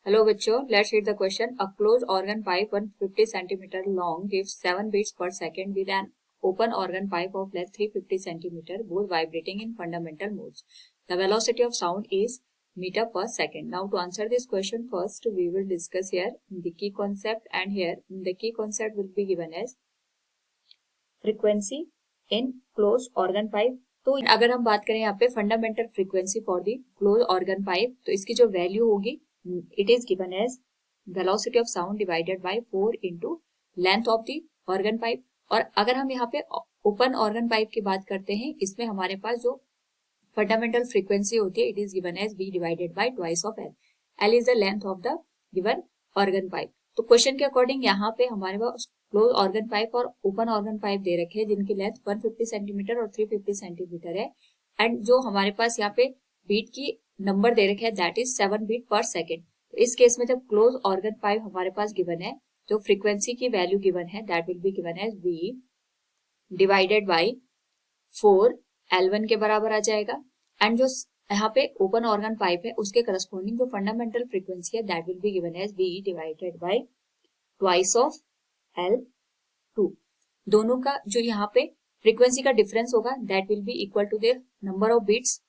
Hello बच्चों, let's read the question. A closed organ pipe 150 centimeter long gives 7 beats per second with an open organ pipe of length 350 centimeter, both vibrating in fundamental modes. The velocity of sound is meter per second. Now to answer this question, first we will discuss here the key concept, and here the key concept will be given as frequency in closed organ pipe. तो अगर हम बात करें यहाँ पे fundamental frequency for the close organ pipe, तो इसकी जो वैल्यू होगी it is given as velocity of sound divided by 4 into length of the organ pipe. और अगर हम यहाँ पे ओपन ऑर्गन पाइप की बात करते हैं, इसमें हमारे पास जो फंडामेंटल फ्रीक्वेंसी होती है, it is given as v divided by twice of l. l is the length of the given organ pipe. तो क्वेश्चन के अकॉर्डिंग यहाँ पे हमारे पास क्लोज ऑर्गन पाइप और ओपन ऑर्गन पाइप दे रखे हैं जिनकी लेंथ 150 सेंटीमीटर और 350 सेंटीमीटर है, एंड जो हमारे पास यहाँ पे बीट की नंबर दे रखे हैं दैट इज 7 बीट पर सेकेंड. तो इस केस में जब क्लोज ऑर्गन पाइप हमारे पास गिवन है, जो फ्रीक्वेंसी की वैल्यू गिवन है that will be given as v divided by 4 L1 के बराबर आ जाएगा. एंड जो यहाँ पे ओपन ऑर्गन पाइप है उसके करस्पॉन्डिंग जो फंडामेंटल फ्रीक्वेंसी है that will be given as v divided by twice of L2. दोनों का जो यहाँ पे फ्रीक्वेंसी का डिफरेंस होगा that will be equal to the number of beats.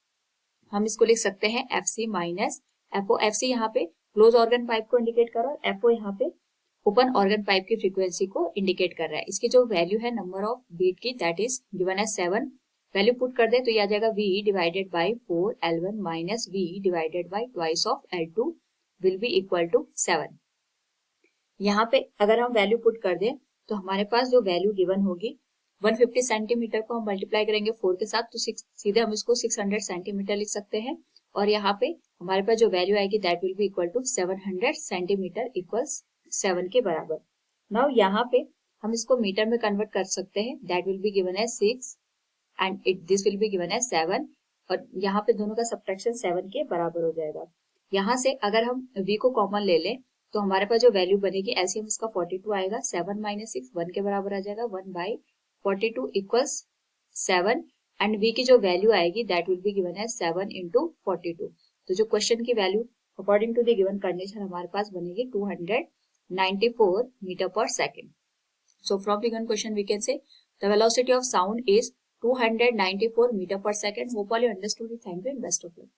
हम इसको लिख सकते हैं FC माइनस FO. FC यहाँ पे क्लोज ऑर्गन पाइप को इंडिकेट कर रहा है, FO यहाँ पे ओपन ऑर्गन पाइप की फ्रीक्वेंसी को इंडिकेट कर रहा है. इसकी जो वैल्यू है नंबर ऑफ बीट की that is given as 7. Value put कर दे तो ये आ जाएगा v divided by 4 L1 minus v divided by twice of L2 will be equal to 7. यहाँ पे अगर हम वैल्यू पुट कर दें तो हमारे पास जो वैल्यू गिवन होगी 150 सेंटीमीटर को हम मल्टीप्लाई करेंगे 4 के साथ, तो सीधे हम इसको 600 सेंटीमीटर लिख सकते हैं. और यहाँ पे हमारे पास जो वैल्यू आएगी that will be equal to 700 centimetre equals 7 के बराबर. नाउ यहाँ पे हम इसको मीटर में कन्वर्ट कर सकते हैं that will be given as 6 and this will be given as 7, और यहाँ पे दोनों का सब्ट्रैक्शन 7 के बराबर हो जाएगा. यहाँ से अगर हम v को कॉमन ले लें तो हमारे पास जो वैल्यू बनेगी एलसीएम इसका 42 आएगा. 7 माइनस 6 1 के बराबर आ जाएगा. 1 बाई 42 इक्वल्स 7 एंड v की जो वैल्यू आएगी that will be given as 7 into 42. तो जो क्वेश्चन की value according to the given condition हमारे पास बनेगी 294 metre per second. So from the given question we can say the velocity of sound is 294 meter per second. Hope all you understood it. Thank you and best of luck.